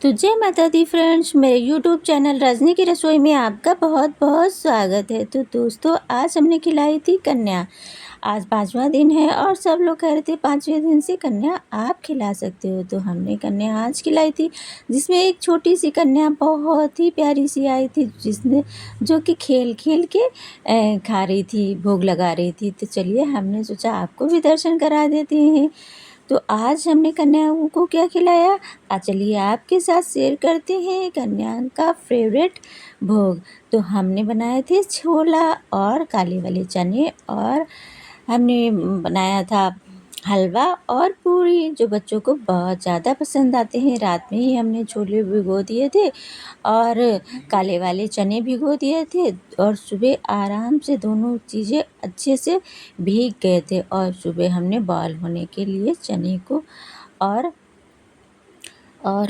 तो जय माता दी फ्रेंड्स, मेरे यूट्यूब चैनल रजनी की रसोई में आपका बहुत बहुत स्वागत है। तो दोस्तों, आज हमने खिलाई थी कन्या। आज 5वां दिन है और सब लोग कह रहे थे 5वें दिन से कन्या आप खिला सकते हो। तो हमने कन्या आज खिलाई थी, जिसमें एक छोटी सी कन्या बहुत ही प्यारी सी आई थी, जिसने जो कि खेल खेल के खा रही थी, भोग लगा रही थी। तो चलिए, हमने सोचा आपको भी दर्शन करा देते हैं। तो आज हमने कन्याओं को क्या खिलाया, चलिए आपके साथ शेयर करते हैं कन्या का फेवरेट भोग। तो हमने बनाए थे छोला और काले वाले चने, और हमने बनाया था हलवा और पूरी, जो बच्चों को बहुत ज़्यादा पसंद आते हैं। रात में ही हमने छोले भिगो दिए थे और काले वाले चने भिगो दिए थे, और सुबह आराम से दोनों चीज़ें अच्छे से भीग गए थे। और सुबह हमने बॉयल होने के लिए चने को और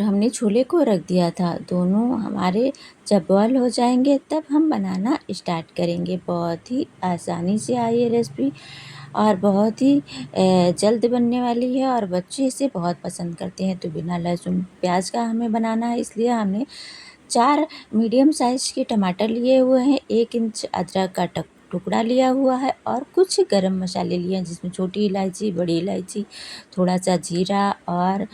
हमने छोले को रख दिया था। दोनों हमारे जब बॉयल हो जाएंगे तब हम बनाना स्टार्ट करेंगे। बहुत ही आसानी से आई ये रेसिपी और बहुत ही जल्द बनने वाली है, और बच्चे इसे बहुत पसंद करते हैं। तो बिना लहसुन प्याज का हमें बनाना है, इसलिए हमने 4 मीडियम साइज़ के टमाटर लिए हुए हैं, 1 इंच अदरक का टुकड़ा लिया हुआ है, और कुछ गरम मसाले लिए हैं, जिसमें छोटी इलायची, बड़ी इलायची, थोड़ा सा जीरा, और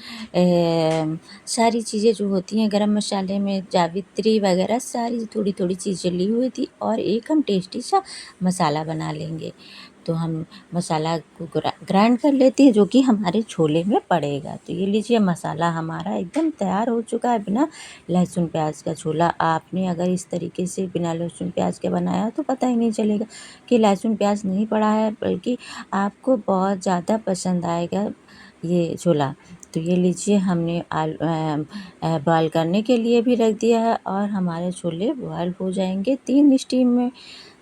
सारी चीज़ें जो होती हैं गरम मसाले में, जावित्री वगैरह सारी थोड़ी थोड़ी चीज़ें ली हुई थी। और एक हम टेस्टी सा मसाला बना लेंगे। तो हम मसाला को ग्राइंड कर लेते हैं, जो कि हमारे छोले में पड़ेगा। तो ये लीजिए, मसाला हमारा एकदम तैयार हो चुका है। बिना लहसुन प्याज का छोला आपने अगर इस तरीके से बिना लहसुन प्याज के बनाया तो पता ही नहीं चलेगा कि लहसुन प्याज नहीं पड़ा है, बल्कि आपको बहुत ज़्यादा पसंद आएगा ये छोला। तो ये लीजिए, हमने बॉयल करने के लिए भी रख दिया है, और हमारे छोले बॉयल हो जाएंगे 3 स्टीम में,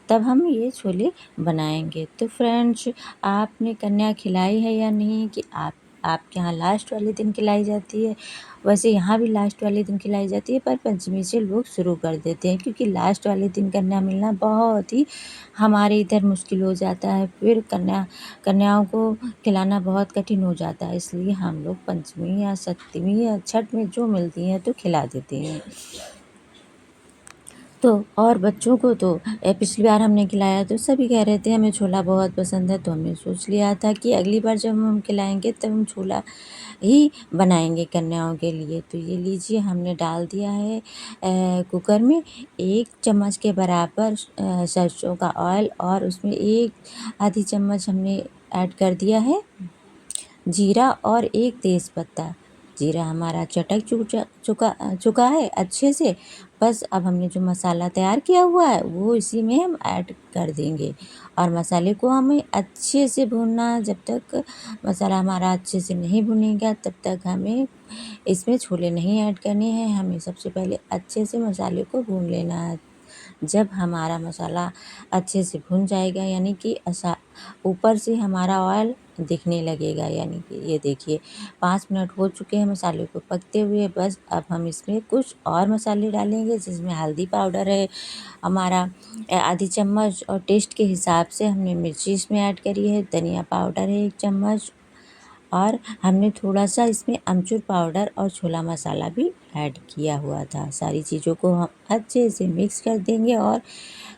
तब हम ये छोले बनाएंगे। तो फ्रेंड्स, आपने कन्या खिलाई है या नहीं, कि आपके यहाँ लास्ट वाले दिन खिलाई जाती है? वैसे यहाँ भी लास्ट वाले दिन खिलाई जाती है, पर पंचमी से लोग शुरू कर देते हैं, क्योंकि लास्ट वाले दिन कन्या मिलना बहुत ही हमारे इधर मुश्किल हो जाता है। फिर कन्याओं को खिलाना बहुत कठिन हो जाता है, इसलिए हम लोग पंचमी या सप्तमी या छठ में जो मिलती हैं तो खिला देते हैं। तो और बच्चों को तो पिछली बार हमने खिलाया तो सभी कह रहे थे हमें छोला बहुत पसंद है, तो हमने सोच लिया था कि अगली बार जब हम खिलाएंगे तब हम छोला ही बनाएंगे कन्याओं के लिए। तो ये लीजिए, हमने डाल दिया है कुकर में 1 चम्मच के बराबर सरसों का ऑयल, और उसमें 1 आधी चम्मच हमने ऐड कर दिया है जीरा, और 1 तेज़पत्ता। जीरा हमारा चटक चुका है अच्छे से। बस अब हमने जो मसाला तैयार किया हुआ है वो इसी में हम ऐड कर देंगे, और मसाले को हमें अच्छे से भूनना है। जब तक मसाला हमारा अच्छे से नहीं भुनेगा तब तक हमें इसमें छोले नहीं ऐड करने हैं। हमें सबसे पहले अच्छे से मसाले को भून लेना है। जब हमारा मसाला अच्छे से भुन जाएगा, यानी कि ऊपर से हमारा ऑयल दिखने लगेगा, यानी कि ये देखिए 5 मिनट हो चुके हैं मसाले को पकते हुए। बस अब हम इसमें कुछ और मसाले डालेंगे, जिसमें हल्दी पाउडर है हमारा आधी चम्मच, और टेस्ट के हिसाब से हमने मिर्ची इसमें ऐड करी है, धनिया पाउडर है 1 चम्मच, और हमने थोड़ा सा इसमें अमचूर पाउडर और छोला मसाला भी ऐड किया हुआ था। सारी चीज़ों को हम अच्छे से मिक्स कर देंगे, और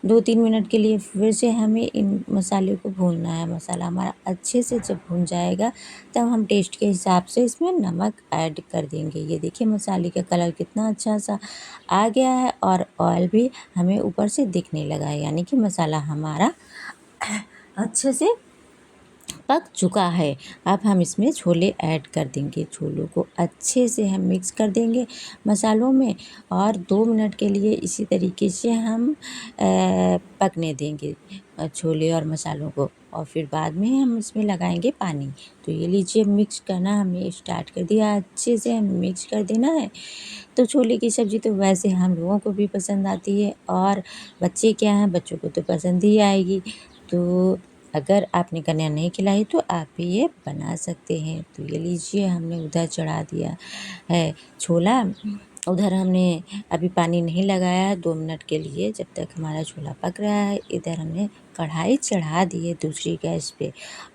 2-3 मिनट के लिए फिर से हमें इन मसाले को भूनना है। मसाला हमारा अच्छे से जब भून जाएगा तब हम टेस्ट के हिसाब से इसमें नमक ऐड कर देंगे। ये देखिए, मसाले का कलर कितना अच्छा सा आ गया है, और ऑयल भी हमें ऊपर से दिखने लगा है, यानी कि मसाला हमारा अच्छे से पक चुका है। अब हम इसमें छोले ऐड कर देंगे। छोलों को अच्छे से हम मिक्स कर देंगे मसालों में, और 2 मिनट के लिए इसी तरीके से हम पकने देंगे छोले और मसालों को, और फिर बाद में हम इसमें लगाएंगे पानी। तो ये लीजिए, मिक्स करना हमने स्टार्ट कर दिया। अच्छे से हम मिक्स कर देना है। तो छोले की सब्ज़ी तो वैसे हम लोगों को भी पसंद आती है, और बच्चे क्या हैं, बच्चों को तो पसंद ही आएगी। तो अगर आपने कन्या नहीं खिलाई तो आप भी ये बना सकते हैं। तो ये लीजिए, हमने उधर चढ़ा दिया है छोला, उधर हमने अभी पानी नहीं लगाया है 2 मिनट के लिए, जब तक हमारा छोला पक रहा है। इधर हमने कढ़ाई चढ़ा दी है दूसरी गैस पे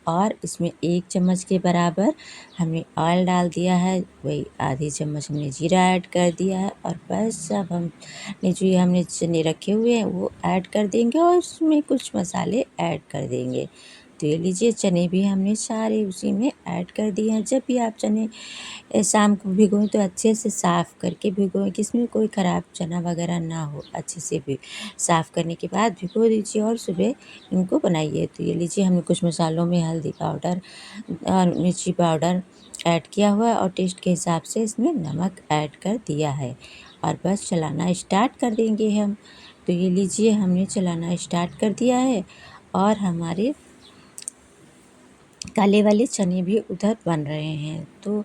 और इसमें 1 चम्मच के बराबर हमने ऑयल डाल दिया है, वही आधी चम्मच हमने जीरा ऐड कर दिया है और बस अब हमने जो ये हमने चने रखे हुए हैं वो ऐड कर देंगे और उसमें कुछ मसाले ऐड कर देंगे। तो ये लीजिए चने भी हमने सारे उसी में ऐड कर दिए हैं। जब भी आप चने शाम को भिगोएँ तो अच्छे से साफ़ करके भिगोएँ कि इसमें कोई ख़राब चना वगैरह ना हो। अच्छे से भी साफ़ करने के बाद भिगो दीजिए और सुबह इनको बनाइए। तो ये लीजिए हमने कुछ मसालों में हल्दी पाउडर और मिर्ची पाउडर ऐड किया हुआ है और टेस्ट के हिसाब से इसमें नमक ऐड कर दिया है और बस चलाना स्टार्ट कर देंगे हम। तो ये लीजिए हमने चलाना स्टार्ट कर दिया है और हमारे काले वाले चने भी उधर बन रहे हैं। तो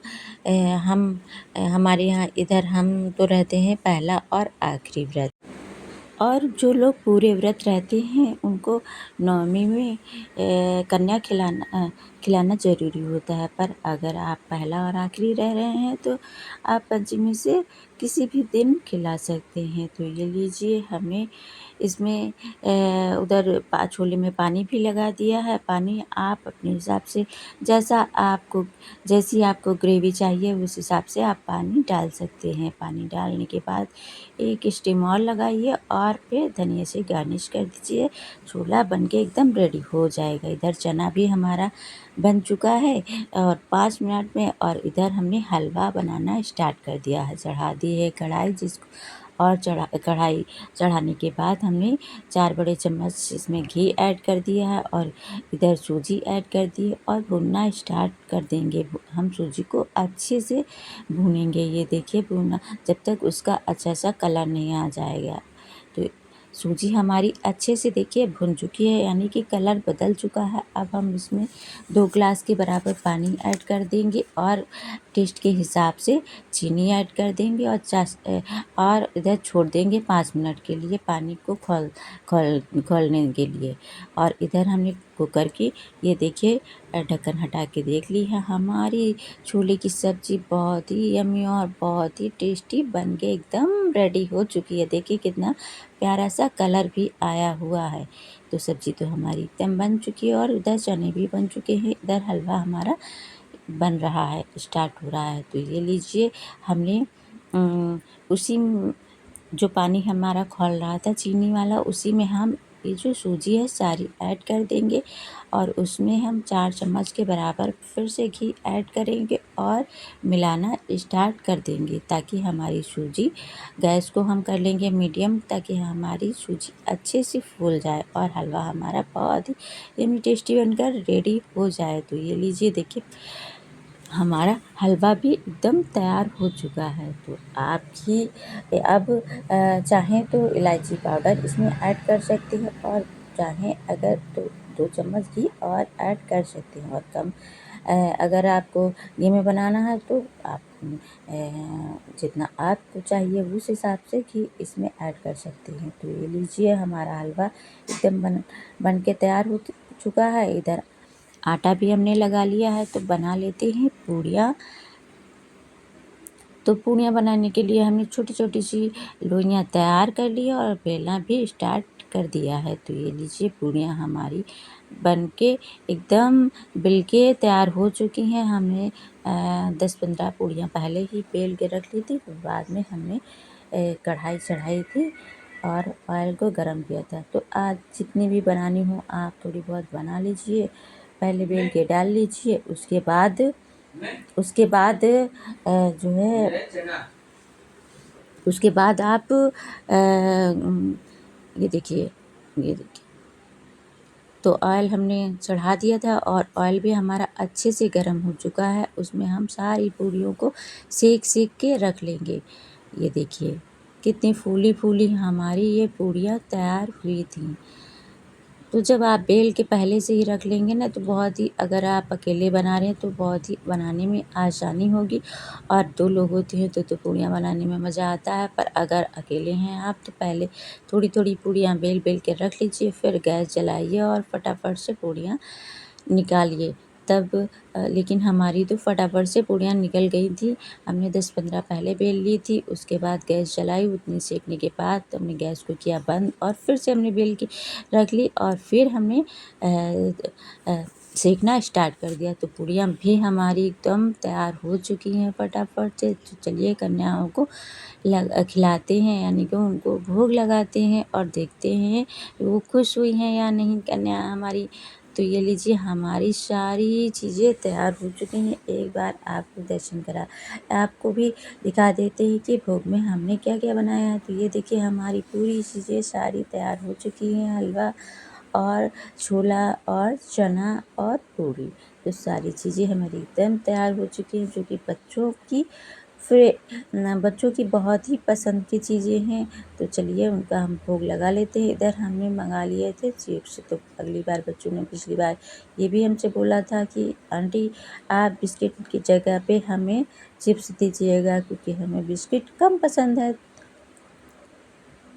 हमारे यहाँ इधर हम तो रहते हैं पहला और आखिरी व्रत। और जो लोग पूरे व्रत रहते हैं उनको नवमी में कन्या खिलाना ज़रूरी होता है। पर अगर आप पहला और आखिरी रह रहे हैं तो आप पंचमी से किसी भी दिन खिला सकते हैं। तो ये लीजिए हमने इसमें उधर छोले में पानी भी लगा दिया है। पानी आप अपने हिसाब से जैसी आपको ग्रेवी चाहिए उस हिसाब से आप पानी डाल सकते हैं। पानी डालने के बाद एक स्टीम और लगाइए और फिर धनिया से गार्निश कर दीजिए। छोला बनके एकदम रेडी हो जाएगा। इधर चना भी हमारा बन चुका है और 5 मिनट में और इधर हमने हलवा बनाना स्टार्ट कर दिया है। चढ़ा दी है कढ़ाई और कढ़ाई चढ़ाने के बाद हमने 4 बड़े चम्मच इसमें घी ऐड कर दिया है और इधर सूजी ऐड कर दी है और भुनना स्टार्ट कर देंगे। हम सूजी को अच्छे से भूनेंगे। ये देखिए भुना जब तक उसका अच्छा सा कलर नहीं आ जाएगा। तो सूजी हमारी अच्छे से देखिए भुन चुकी है, यानी कि कलर बदल चुका है। अब हम इसमें 2 ग्लास के बराबर पानी ऐड कर देंगे और टेस्ट के हिसाब से चीनी ऐड कर देंगे और इधर छोड़ देंगे 5 मिनट के लिए पानी को खौलने के लिए। और इधर हमने कुकर की ये देखिए ढक्कन हटा के देख ली है। हमारी छोले की सब्ज़ी बहुत ही यम्मी और बहुत ही टेस्टी बन के एकदम रेडी हो चुकी है। देखिए कितना प्यारा सा कलर भी आया हुआ है। तो सब्ज़ी तो हमारी एकदम बन चुकी है और उधर चने भी बन चुके हैं। इधर हलवा हमारा बन रहा है, स्टार्ट हो रहा है। तो ये लीजिए हमने उसी जो पानी हमारा खौल रहा था चीनी वाला, उसी में हम ये जो सूजी है सारी ऐड कर देंगे और उसमें हम 4 चम्मच के बराबर फिर से घी ऐड करेंगे और मिलाना स्टार्ट कर देंगे ताकि हमारी सूजी गैस को हम कर लेंगे मीडियम ताकि हमारी सूजी अच्छे से फूल जाए और हलवा हमारा बहुत ही यम्मी टेस्टी बनकर रेडी हो जाए। तो ये लीजिए देखिए हमारा हलवा भी एकदम तैयार हो चुका है। तो आप भी अब चाहें तो इलायची पाउडर इसमें ऐड कर सकते हैं और चाहें अगर तो 2 चम्मच घी और ऐड कर सकते हैं और अगर आपको घी में बनाना है तो आप जितना आपको चाहिए उस हिसाब से घी इसमें ऐड कर सकते हैं। तो ये लीजिए हमारा हलवा एकदम बन के तैयार हो चुका है। इधर आटा भी हमने लगा लिया है। तो बना लेते हैं पूड़ियाँ। तो पूड़ियाँ बनाने के लिए हमने छोटी-छोटी सी लोइयाँ तैयार कर ली है और बेलना भी स्टार्ट कर दिया है। तो ये लीजिए पूड़ियाँ हमारी बनके एकदम बिल के तैयार हो चुकी हैं। हमने 10-15 पूड़ियाँ पहले ही बेल के रख ली थी, फिर बाद में हमने कढ़ाई चढ़ाई थी और ऑयल को गरम किया था। तो आज जितनी भी बनानी हो आप थोड़ी बहुत बना लीजिए, पहले बेल के डाल लीजिए। जो है उसके बाद आप ये देखिए तो ऑयल हमने चढ़ा दिया था और ऑयल भी हमारा अच्छे से गर्म हो चुका है। उसमें हम सारी पूड़ियों को सेक के रख लेंगे। ये देखिए कितनी फूली हमारी ये पूड़ियाँ तैयार हुई थी। तो जब आप बेल के पहले से ही रख लेंगे ना तो बहुत ही अगर आप अकेले बना रहे हैं तो बहुत ही बनाने में आसानी होगी और 2 लोग होते हैं तो पूड़ियाँ बनाने में मज़ा आता है। पर अगर अकेले हैं आप तो पहले थोड़ी पूड़ियाँ बेल के रख लीजिए, फिर गैस जलाइए और फटाफट से पूड़ियाँ निकालिए। तब लेकिन हमारी तो फटाफट से पूड़ियाँ निकल गई थी। हमने 10-15 पहले बेल ली थी, उसके बाद गैस जलाई, उतनी सेकने के बाद तो हमने गैस को किया बंद और फिर से हमने बेल के रख ली और फिर हमने सेकना स्टार्ट कर दिया। तो पूड़ियाँ भी हमारी एकदम तैयार हो चुकी हैं फटाफट से। तो चलिए कन्याओं को खिलाते हैं, यानी कि उनको भोग लगाते हैं और देखते हैं वो खुश हुई हैं या नहीं कन्या हमारी। तो ये लीजिए हमारी सारी चीज़ें तैयार हो चुकी हैं। एक बार आपको दर्शन करा आपको भी दिखा देते हैं कि भोग में हमने क्या-क्या बनाया है। तो ये देखिए हमारी पूरी चीज़ें सारी तैयार हो चुकी हैं, हलवा और छोला और चना और पूड़ी। तो सारी चीज़ें हमारी एकदम तैयार हो चुकी हैं, जो कि बच्चों की बहुत ही पसंद की चीज़ें हैं। तो चलिए उनका हम भोग लगा लेते हैं। इधर हमने मँगा लिए थे चिप्स, तो अगली बार बच्चों ने पिछली बार ये भी हमसे बोला था कि आंटी आप बिस्किट की जगह पे हमें चिप्स दीजिएगा, क्योंकि हमें बिस्किट कम पसंद है।